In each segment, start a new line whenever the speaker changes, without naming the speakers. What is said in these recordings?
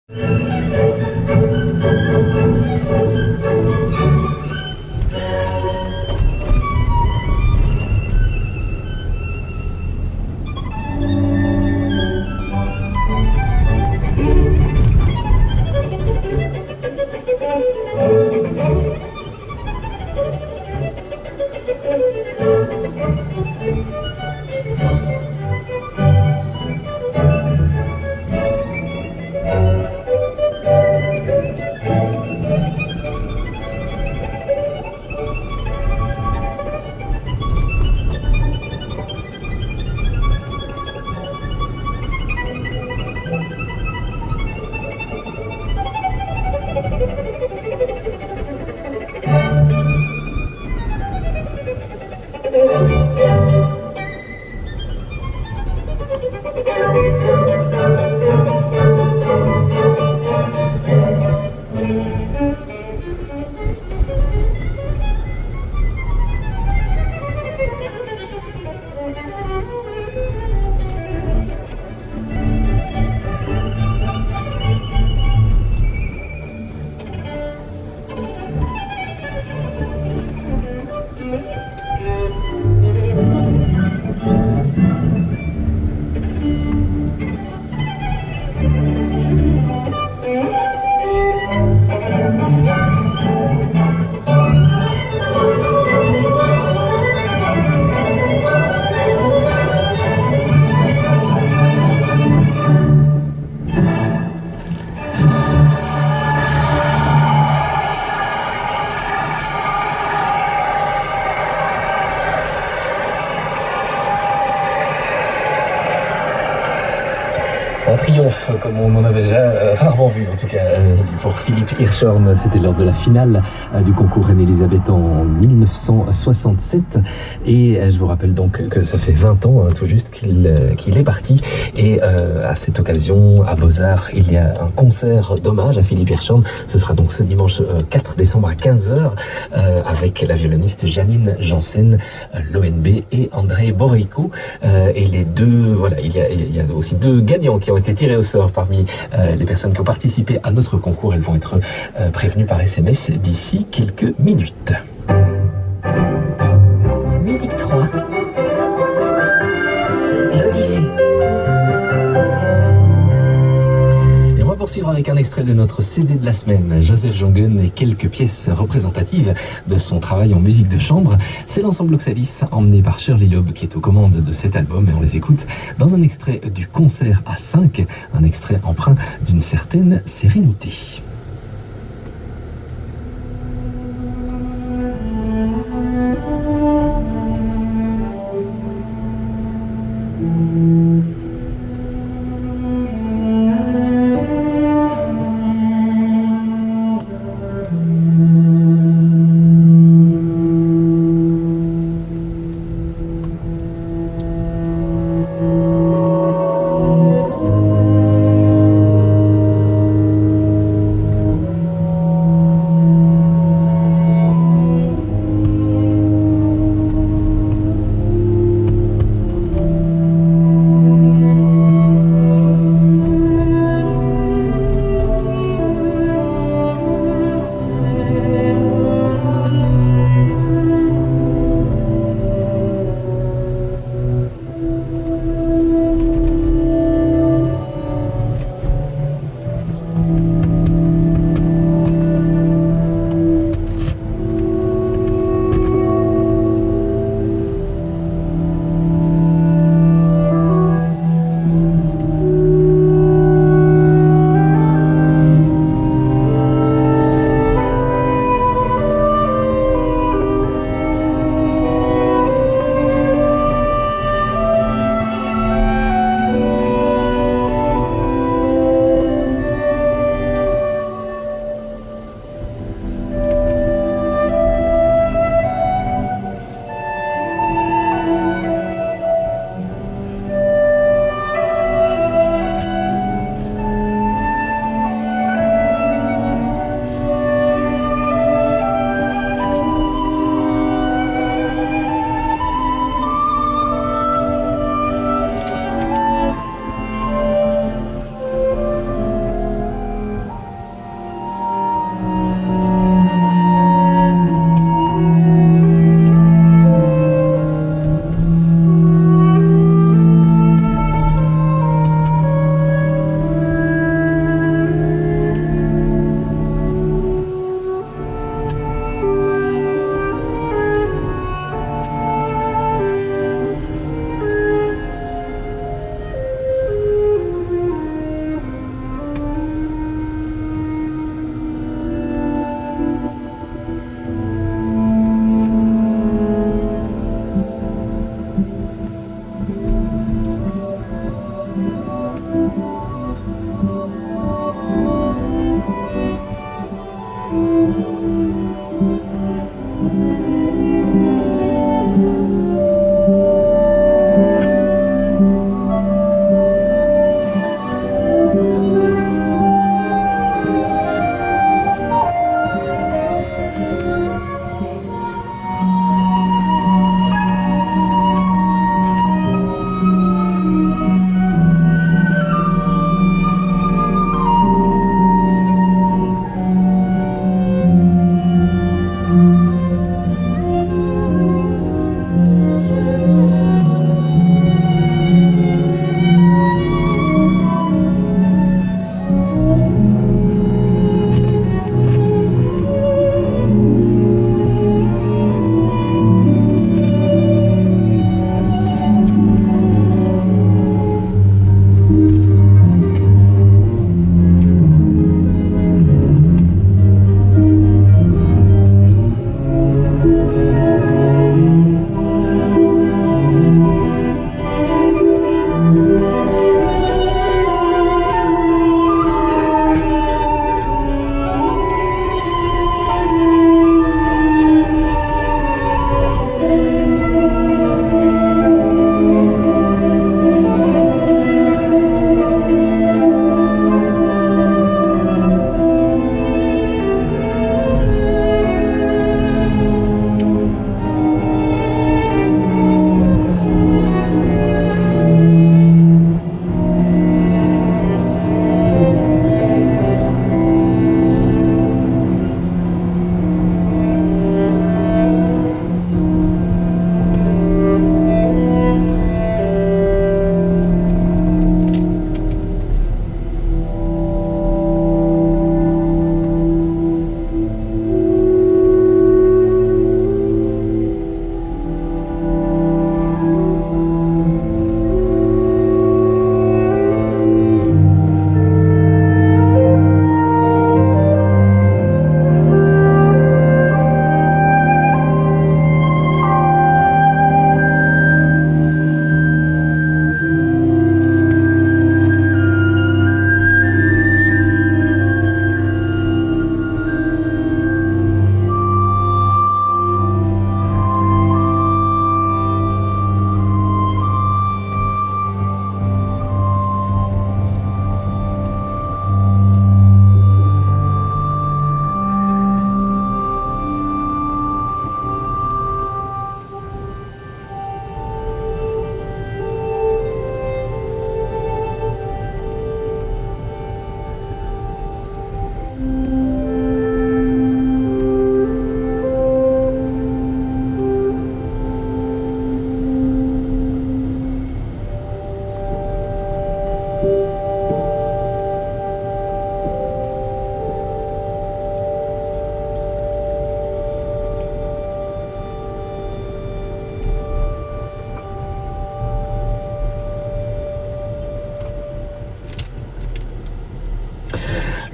Un triomphe comme on en avait déjà rarement vu, en tout cas pour Philippe Hirschhorn. C'était lors de la finale du concours Reine-Élisabeth en 1967. Et je vous rappelle donc que ça fait 20 ans tout juste qu'il est parti. Et à cette occasion, à Beaux-Arts, il y a un concert d'hommage à Philippe Hirschhorn. Ce sera donc ce dimanche 4 décembre à 15h avec la violoniste Janine Janssen, l'ONB et Andrei Boreiko. Et les deux, voilà, il y a aussi deux gagnants qui ont été tirés au sort parmi les personnes qui ont participé à notre concours. Elles vont être prévenues par SMS d'ici quelques minutes.
Musique 3, l'Odyssée.
Et on va poursuivre avec un extrait de notre CD de la semaine, Joseph Jongen et quelques pièces représentatives de son travail en musique de chambre. C'est l'ensemble Oxalis, emmené par Shirley Loeb, qui est aux commandes de cet album, et on les écoute dans un extrait du concert à 5, un extrait empreint d'une certaine sérénité.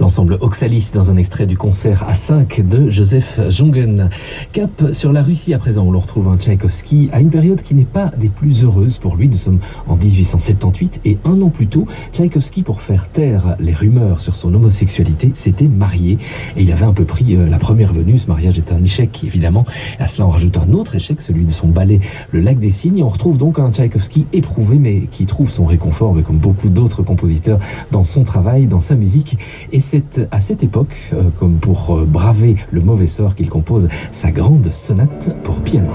L'ensemble Oxalis dans un extrait du concert A5 de Joseph Jungen. Cap sur la Russie à présent, où l'on retrouve un Tchaïkovski à une période qui n'est pas des plus heureuses pour lui. Nous sommes en 1878 et un an plus tôt, Tchaïkovski, pour faire taire les rumeurs sur son homosexualité, s'était marié et il avait un peu pris la première venue. Ce mariage est un échec évidemment. À cela on rajoute un autre échec, celui de son ballet Le Lac des Cygnes. Et on retrouve donc un Tchaïkovski éprouvé mais qui trouve son réconfort, mais comme beaucoup d'autres compositeurs, dans son travail, dans sa musique. Et c'est à cette époque, comme pour braver le mauvais sort, qu'il compose sa grande sonate pour piano.